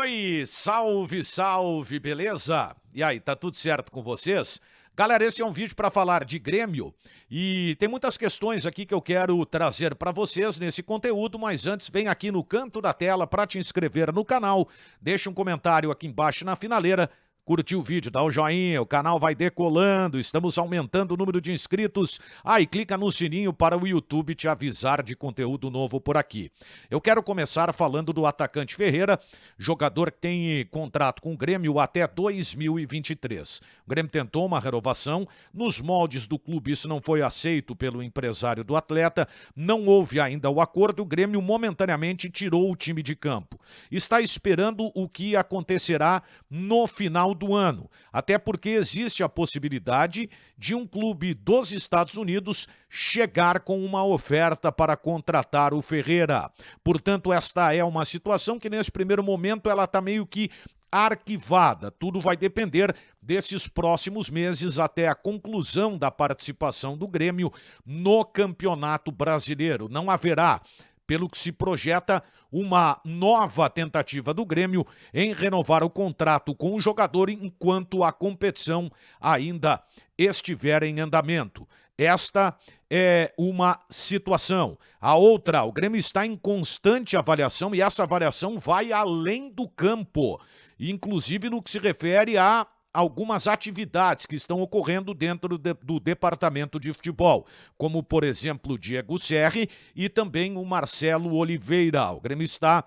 Oi, salve, salve, beleza? E aí, tá tudo certo com vocês? Galera, esse é um vídeo para falar de Grêmio e tem muitas questões aqui que eu quero trazer para vocês nesse conteúdo, mas antes vem aqui no canto da tela para te inscrever no canal, deixa um comentário aqui embaixo na finaleira, curtiu o vídeo, dá o joinha, o canal vai decolando, estamos aumentando o número de inscritos. E clica no sininho para o YouTube te avisar de conteúdo novo por aqui. Eu quero começar falando do atacante Ferreira, jogador que tem contrato com o Grêmio até 2023. O Grêmio tentou uma renovação, nos moldes do clube isso não foi aceito pelo empresário do atleta, não houve ainda o acordo, o Grêmio momentaneamente tirou o time de campo. Está esperando o que acontecerá no final do ano, até porque existe a possibilidade de um clube dos Estados Unidos chegar com uma oferta para contratar o Ferreira. Portanto, esta é uma situação que nesse primeiro momento ela está meio que arquivada. Tudo vai depender desses próximos meses até a conclusão da participação do Grêmio no Campeonato Brasileiro. Não haverá, pelo que se projeta, uma nova tentativa do Grêmio em renovar o contrato com o jogador enquanto a competição ainda estiver em andamento. Esta é uma situação. A outra, o Grêmio está em constante avaliação e essa avaliação vai além do campo, inclusive no que se refere a algumas atividades que estão ocorrendo dentro do departamento de futebol, como, por exemplo, o Diego Serri e também o Marcelo Oliveira. O Grêmio está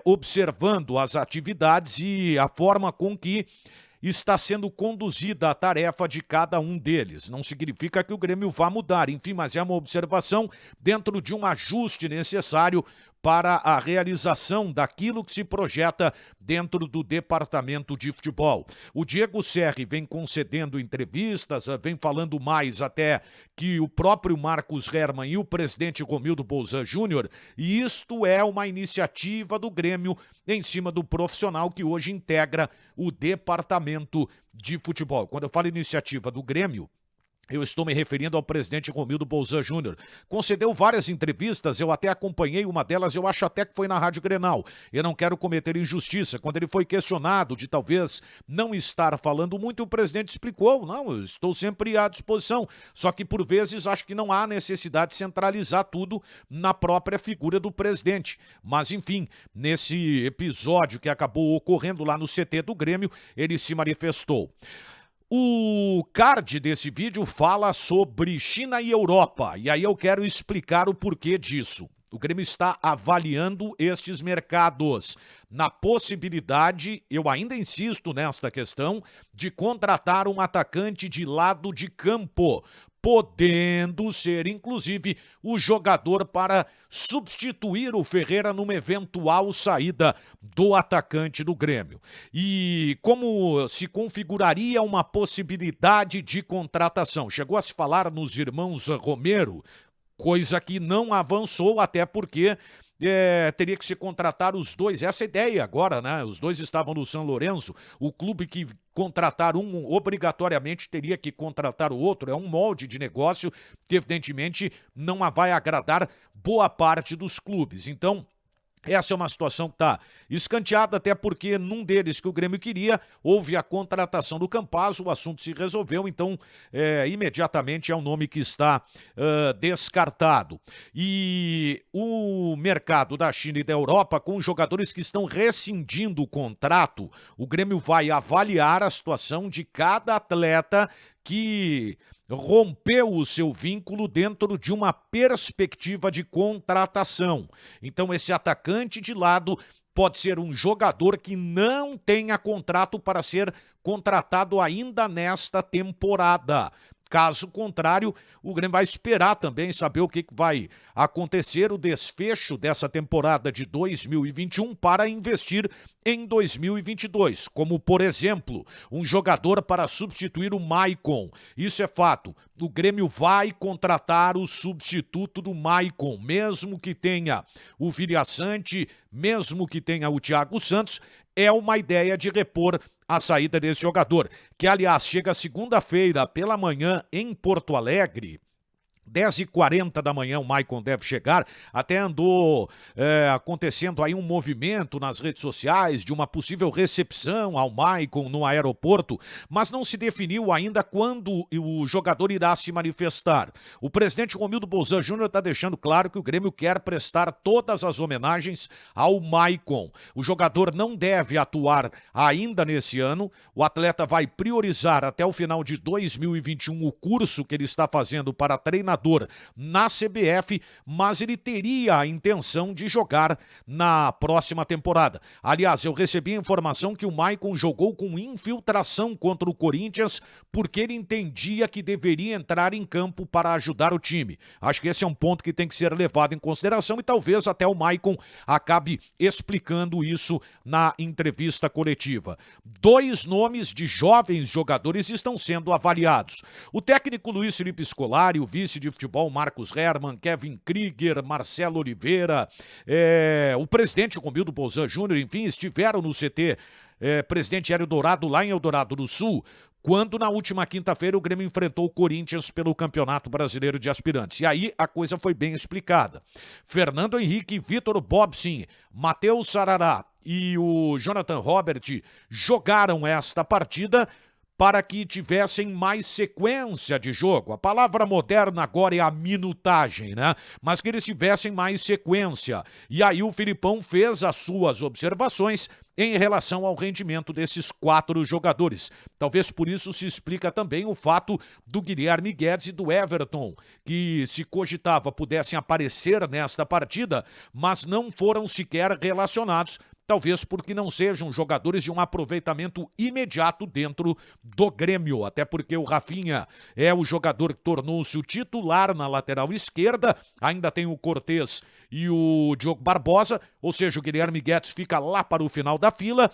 observando as atividades e a forma com que está sendo conduzida a tarefa de cada um deles. Não significa que o Grêmio vá mudar, enfim, mas é uma observação dentro de um ajuste necessário para a realização daquilo que se projeta dentro do departamento de futebol. O Diego Serri vem concedendo entrevistas, vem falando mais até que o próprio Marcos Herrmann e o presidente Romildo Bolzan Júnior, e isto é uma iniciativa do Grêmio em cima do profissional que hoje integra o departamento de futebol. Quando eu falo iniciativa do Grêmio, eu estou me referindo ao presidente Romildo Bolzan Júnior. Concedeu várias entrevistas, eu até acompanhei uma delas, eu acho até que foi na Rádio Grenal. Eu não quero cometer injustiça. Quando ele foi questionado de talvez não estar falando muito, o presidente explicou, não, eu estou sempre à disposição. Só que por vezes acho que não há necessidade de centralizar tudo na própria figura do presidente. Mas enfim, nesse episódio que acabou ocorrendo lá no CT do Grêmio, ele se manifestou. O card desse vídeo fala sobre China e Europa, e aí eu quero explicar o porquê disso. O Grêmio está avaliando estes mercados na possibilidade, eu ainda insisto nesta questão, de contratar um atacante de lado de campo, podendo ser, inclusive, o jogador para substituir o Ferreira numa eventual saída do atacante do Grêmio. E como se configuraria uma possibilidade de contratação? Chegou a se falar nos irmãos Romero, coisa que não avançou, até porque teria que se contratar os dois, essa é a ideia agora, né? Os dois estavam no São Lourenço, o clube que contratar um obrigatoriamente teria que contratar o outro, é um molde de negócio que evidentemente não vai agradar boa parte dos clubes. Então, essa é uma situação que está escanteada, até porque num deles que o Grêmio queria, houve a contratação do Campazzo, o assunto se resolveu, então imediatamente é um nome que está descartado. E o mercado da China e da Europa, com jogadores que estão rescindindo o contrato, o Grêmio vai avaliar a situação de cada atleta que rompeu o seu vínculo dentro de uma perspectiva de contratação. Então esse atacante de lado pode ser um jogador que não tenha contrato para ser contratado ainda nesta temporada. Caso contrário, o Grêmio vai esperar também saber o que vai acontecer, o desfecho dessa temporada de 2021 para investir em 2022, como, por exemplo, um jogador para substituir o Maicon. Isso é fato. O Grêmio vai contratar o substituto do Maicon, mesmo que tenha o Viriaçante, mesmo que tenha o Thiago Santos, é uma ideia de repor a saída desse jogador, que aliás chega segunda-feira pela manhã em Porto Alegre 10h40 da manhã o Maicon deve chegar, até andou acontecendo aí um movimento nas redes sociais de uma possível recepção ao Maicon no aeroporto, mas não se definiu ainda quando o jogador irá se manifestar. O presidente Romildo Bolzan Júnior está deixando claro que o Grêmio quer prestar todas as homenagens ao Maicon. O jogador não deve atuar ainda nesse ano, o atleta vai priorizar até o final de 2021 o curso que ele está fazendo para treinador na CBF, mas ele teria a intenção de jogar na próxima temporada. Aliás, eu recebi a informação que o Maicon jogou com infiltração contra o Corinthians porque ele entendia que deveria entrar em campo para ajudar o time. Acho que esse é um ponto que tem que ser levado em consideração e talvez até o Maicon acabe explicando isso na entrevista coletiva. 2 nomes de jovens jogadores estão sendo avaliados. O técnico Luiz Felipe Scolari, o vice de futebol Marcos Herman, Kevin Krieger, Marcelo Oliveira, o presidente Romildo Bolzan Júnior, enfim, estiveram no CT Presidente Hélio Dourado, lá em Eldorado do Sul, quando na última quinta-feira o Grêmio enfrentou o Corinthians pelo Campeonato Brasileiro de Aspirantes. E aí a coisa foi bem explicada. Fernando Henrique, Vitor Bobsin, Matheus Sarará e o Jonathan Robert jogaram esta partida para que tivessem mais sequência de jogo. A palavra moderna agora é a minutagem, né? Mas que eles tivessem mais sequência. E aí o Filipão fez as suas observações em relação ao rendimento desses 4 jogadores. Talvez por isso se explica também o fato do Guilherme Guedes e do Everton, que se cogitava pudessem aparecer nesta partida, mas não foram sequer relacionados, talvez porque não sejam jogadores de um aproveitamento imediato dentro do Grêmio, até porque o Rafinha é o jogador que tornou-se o titular na lateral esquerda, ainda tem o Cortez e o Diogo Barbosa, ou seja, o Guilherme Guedes fica lá para o final da fila.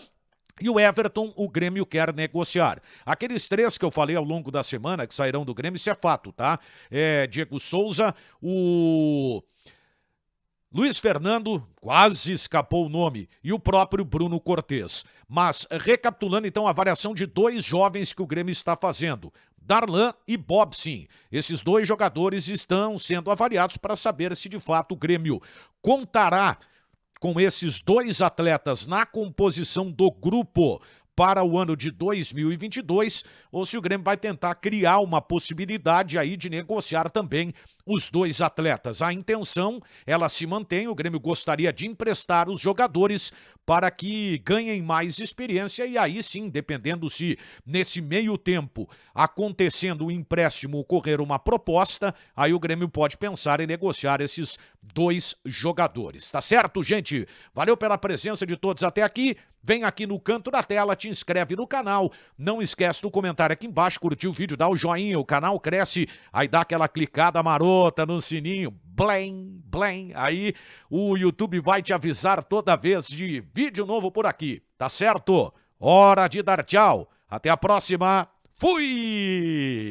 E o Everton, o Grêmio quer negociar. Aqueles 3 que eu falei ao longo da semana que sairão do Grêmio, isso é fato, tá? Diego Souza, o Luiz Fernando, quase escapou o nome, e o próprio Bruno Cortez. Mas, recapitulando então a variação de 2 jovens que o Grêmio está fazendo, Darlan e Bobsin. Esses 2 jogadores estão sendo avaliados para saber se de fato o Grêmio contará com esses 2 atletas na composição do grupo para o ano de 2022, ou se o Grêmio vai tentar criar uma possibilidade aí de negociar também os 2 atletas. A intenção, ela se mantém, o Grêmio gostaria de emprestar os jogadores para que ganhem mais experiência e aí sim, dependendo se nesse meio tempo acontecendo o empréstimo ocorrer uma proposta, aí o Grêmio pode pensar em negociar esses 2 jogadores. Tá certo, gente? Valeu pela presença de todos até aqui. Vem aqui no canto da tela, te inscreve no canal, não esquece do comentário aqui embaixo, curtiu o vídeo, dá o joinha, o canal cresce, aí dá aquela clicada marota no sininho, blém, blém, aí o YouTube vai te avisar toda vez de vídeo novo por aqui, tá certo? Hora de dar tchau, até a próxima, fui!